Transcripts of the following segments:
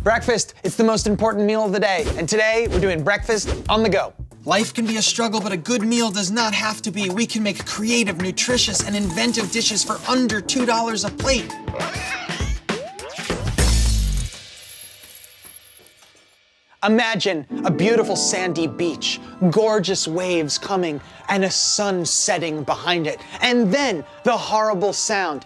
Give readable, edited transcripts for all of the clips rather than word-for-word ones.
Breakfast, it's the most important meal of the day, and today we're doing breakfast on the go. Life can be a struggle, but a good meal does not have to be. We can make creative, nutritious, and inventive dishes for under $2 a plate. Imagine a beautiful sandy beach, gorgeous waves coming, and a sun setting behind it. And then the horrible sound.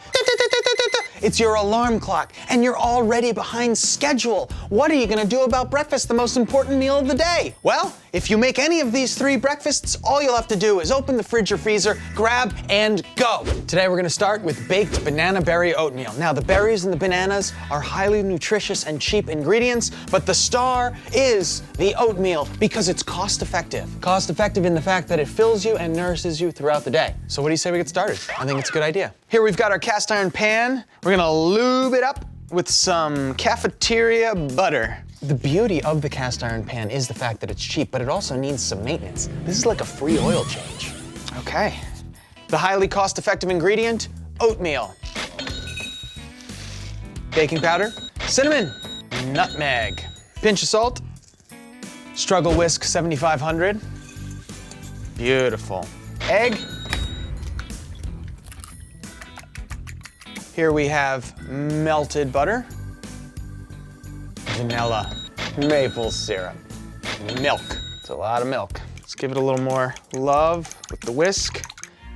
It's your alarm clock, and you're already behind schedule. What are you gonna do about breakfast, the most important meal of the day? Well, if you make any of these 3 breakfasts, all you'll have to do is open the fridge or freezer, grab, and go. Today we're gonna start with baked banana berry oatmeal. Now, the berries and the bananas are highly nutritious and cheap ingredients, but the star is the oatmeal because it's cost effective. Cost effective in the fact that it fills you and nourishes you throughout the day. So what do you say we get started? I think it's a good idea. Here we've got our cast iron pan. We're gonna lube it up with some cafeteria butter. The beauty of the cast iron pan is the fact that it's cheap, but it also needs some maintenance. This is like a free oil change. Okay. The highly cost-effective ingredient, oatmeal. Baking powder, cinnamon, nutmeg, pinch of salt, struggle whisk 7500. Beautiful. Egg. Here we have melted butter, vanilla, maple syrup, milk. It's a lot of milk. Let's give it a little more love with the whisk.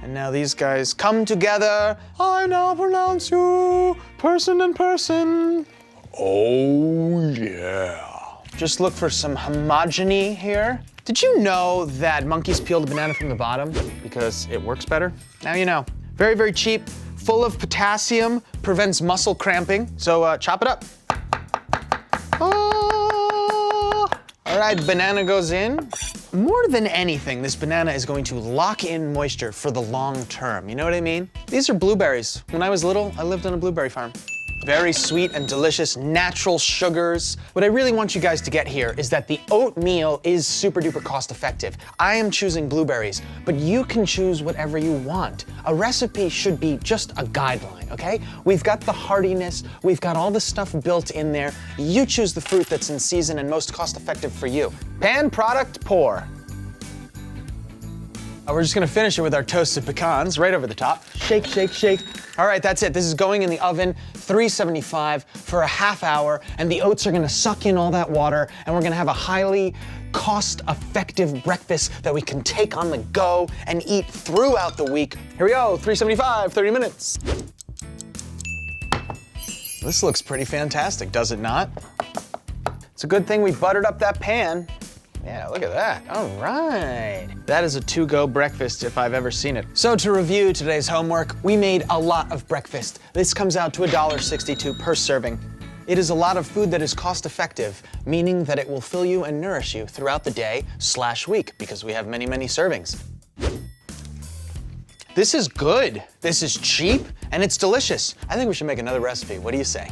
And now these guys come together. I now pronounce you person and person. Oh yeah. Just look for some homogeny here. Did you know that monkeys peel the banana from the bottom because it works better? Now you know. Very, very cheap. Full of potassium, prevents muscle cramping, so chop it up. Oh. All right, banana goes in. More than anything, this banana is going to lock in moisture for the long term. You know what I mean? These are blueberries. When I was little, I lived on a blueberry farm. Very sweet and delicious, natural sugars. What I really want you guys to get here is that the oatmeal is super duper cost effective. I am choosing blueberries, but you can choose whatever you want. A recipe should be just a guideline, okay? We've got the heartiness, we've got all the stuff built in there. You choose the fruit that's in season and most cost effective for you. Pan product pour. We're just gonna finish it with our toasted pecans right over the top. Shake, shake, shake. All right, that's it. This is going in the oven, 375 for a half hour, and the oats are gonna suck in all that water, and we're gonna have a highly cost-effective breakfast that we can take on the go and eat throughout the week. Here we go, 375, 30 minutes. This looks pretty fantastic, does it not? It's a good thing we buttered up that pan. Yeah, look at that. All right. That is a to-go breakfast if I've ever seen it. So to review today's homework, we made a lot of breakfast. This comes out to $1.62 per serving. It is a lot of food that is cost-effective, meaning that it will fill you and nourish you throughout the day/week because we have many, many servings. This is good. This is cheap and it's delicious. I think we should make another recipe. What do you say?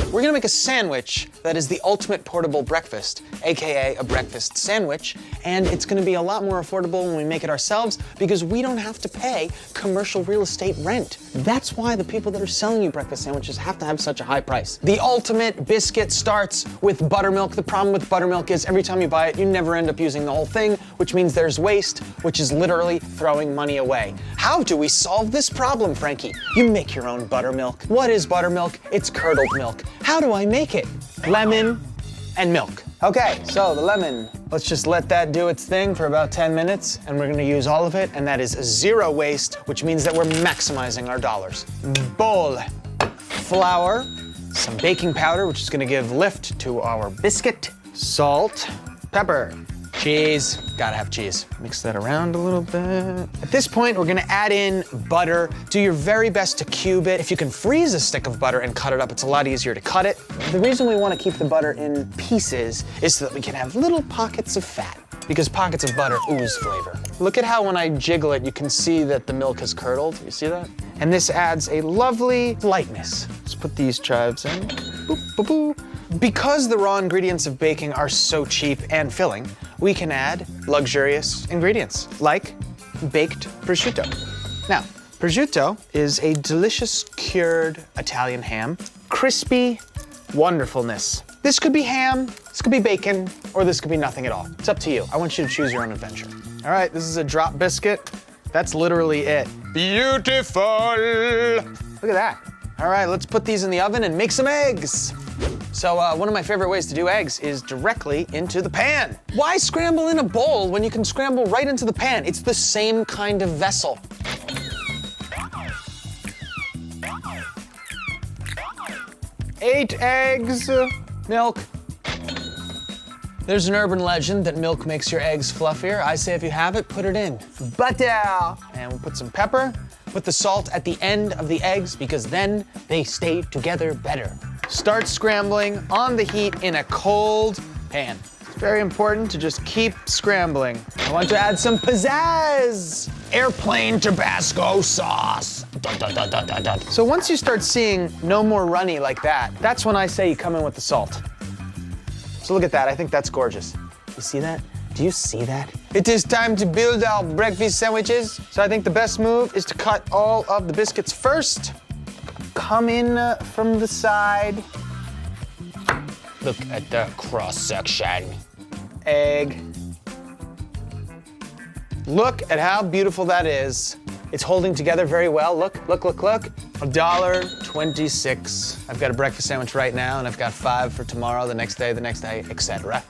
We're gonna make a sandwich that is the ultimate portable breakfast, AKA a breakfast sandwich, and it's gonna be a lot more affordable when we make it ourselves because we don't have to pay commercial real estate rent. That's why the people that are selling you breakfast sandwiches have to have such a high price. The ultimate biscuit starts with buttermilk. The problem with buttermilk is every time you buy it, you never end up using the whole thing, which means there's waste, which is literally throwing money away. How do we solve this problem, Frankie? You make your own buttermilk. What is buttermilk? It's curdled milk. How do I make it? Lemon and milk. Okay, so the lemon, let's just let that do its thing for about 10 minutes, and we're gonna use all of it, and that is zero waste, which means that we're maximizing our dollars. Bowl, flour, some baking powder, which is gonna give lift to our biscuit, salt, pepper, cheese, gotta have cheese. Mix that around a little bit. At this point, we're gonna add in butter. Do your very best to cube it. If you can freeze a stick of butter and cut it up, it's a lot easier to cut it. The reason we wanna keep the butter in pieces is so that we can have little pockets of fat, because pockets of butter ooze flavor. Look at how when I jiggle it, you can see that the milk has curdled. You see that? And this adds a lovely lightness. Let's put these chives in. Boop, boop, boop. Because the raw ingredients of baking are so cheap and filling, we can add luxurious ingredients like baked prosciutto. Now, Prosciutto is a delicious cured Italian ham. Crispy wonderfulness. This could be ham, this could be bacon, or this could be nothing at all. It's up to you. I want you to choose your own adventure. All right, this is a drop biscuit. That's literally it. Beautiful. Look at that. All right, let's put these in the oven and make some eggs. So one of my favorite ways to do eggs is directly into the pan. Why scramble in a bowl when you can scramble right into the pan? It's the same kind of vessel. Eight eggs, milk. There's an urban legend that milk makes your eggs fluffier. I say if you have it, put it in. Butter. And we'll put some pepper. Put the salt at the end of the eggs because then they stay together better. Start scrambling on the heat in a cold pan. It's very important to just keep scrambling. I want to add some pizzazz. Airplane Tabasco sauce. Dun, dun, dun, dun, dun, dun. So once you start seeing no more runny like that, that's when I say you come in with the salt. So look at that, I think that's gorgeous. You see that? Do you see that? It is time to build our breakfast sandwiches. So I think the best move is to cut all of the biscuits first. Come in from the side. Look at the cross section. Egg. Look at how beautiful that is. It's holding together very well. Look, look, look, look. $1.26. I've got a breakfast sandwich right now, and I've got 5 for tomorrow, the next day, etc.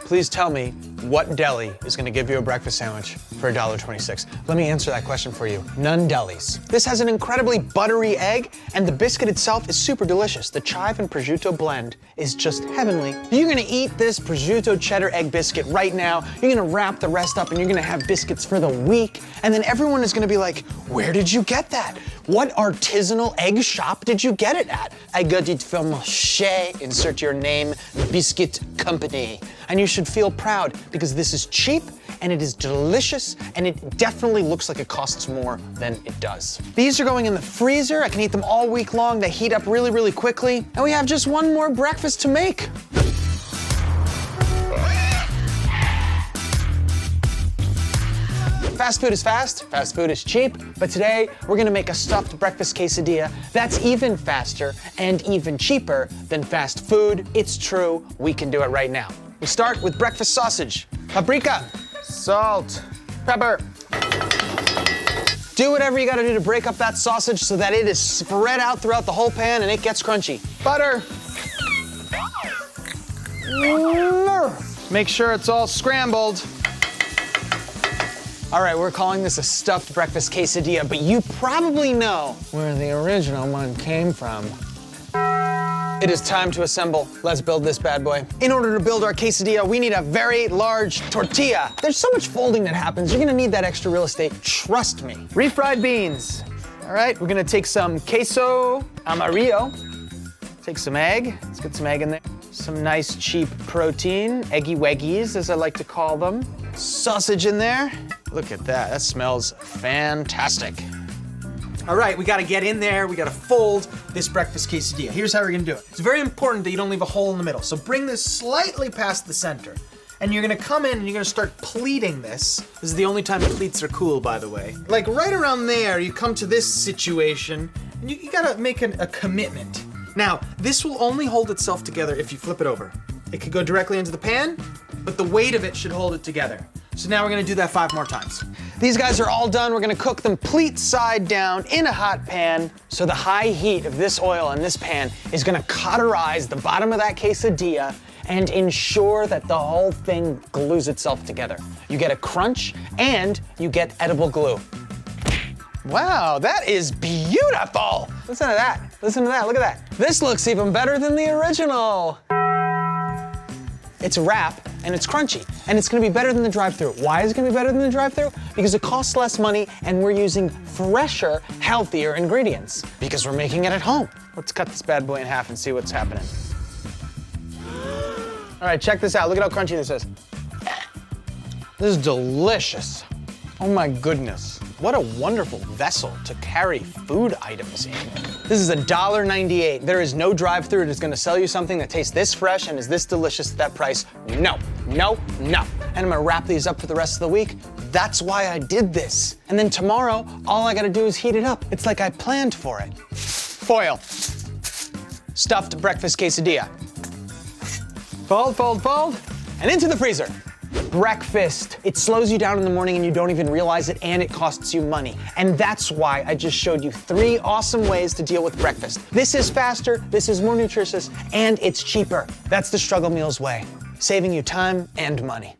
Please tell me what deli is gonna give you a breakfast sandwich for $1.26. Let me answer that question for you. None delis. This has an incredibly buttery egg, and the biscuit itself is super delicious. The chive and prosciutto blend is just heavenly. You're gonna eat this prosciutto cheddar egg biscuit right now. You're gonna wrap the rest up, and you're gonna have biscuits for the week. And then everyone is gonna be like, where did you get that? What artisanal egg shop did you get it at? I got it from Chez, insert your name, Biscuit Company. And you should feel proud because this is cheap and it is delicious and it definitely looks like it costs more than it does. These are going in the freezer. I can eat them all week long. They heat up really, really quickly. And we have just one more breakfast to make. Fast food is fast food is cheap, but today we're gonna make a stuffed breakfast quesadilla that's even faster and even cheaper than fast food. It's true, we can do it right now. We start with breakfast sausage. Paprika, salt, pepper. Do whatever you gotta do to break up that sausage so that it is spread out throughout the whole pan and it gets crunchy. Butter. Make sure it's all scrambled. All right, we're calling this a stuffed breakfast quesadilla, but you probably know where the original one came from. It is time to assemble. Let's build this bad boy. In order to build our quesadilla, we need a very large tortilla. There's so much folding that happens. You're gonna need that extra real estate, trust me. Refried beans. All right, we're gonna take some queso amarillo. Take some egg, let's get some egg in there. Some nice cheap protein, eggy weggies as I like to call them. Sausage in there. Look at that, that smells fantastic. All right, we gotta get in there, we gotta fold this breakfast quesadilla. Here's how we're gonna do it. It's very important that you don't leave a hole in the middle. So bring this slightly past the center. And you're gonna come in and you're gonna start pleating this. This is the only time pleats are cool, by the way. Like right around there, you come to this situation, and you gotta make a commitment. Now, this will only hold itself together if you flip it over. It could go directly into the pan, but the weight of it should hold it together. So now we're gonna do that 5 more times. These guys are all done. We're gonna cook them pleat side down in a hot pan. So the high heat of this oil in this pan is gonna cauterize the bottom of that quesadilla and ensure that the whole thing glues itself together. You get a crunch and you get edible glue. Wow, that is beautiful. Listen to that, listen to that, look at that. This looks even better than the original. It's a wrap and it's crunchy and it's gonna be better than the drive-thru. Why is it gonna be better than the drive-thru? Because it costs less money and we're using fresher, healthier ingredients because we're making it at home. Let's cut this bad boy in half and see what's happening. All right, check this out. Look at how crunchy this is. This is delicious. Oh my goodness. What a wonderful vessel to carry food items in. This is $1.98. There is no drive-thru that's gonna sell you something that tastes this fresh and is this delicious at that price. No, no, no. And I'm gonna wrap these up for the rest of the week. That's why I did this. And then tomorrow, all I gotta do is heat it up. It's like I planned for it. Foil. Stuffed breakfast quesadilla. Fold, fold, fold, and into the freezer. Breakfast. It slows you down in the morning and you don't even realize it, and it costs you money. And that's why I just showed you 3 awesome ways to deal with breakfast. This is faster, this is more nutritious, and it's cheaper. That's the Struggle Meals way, saving you time and money.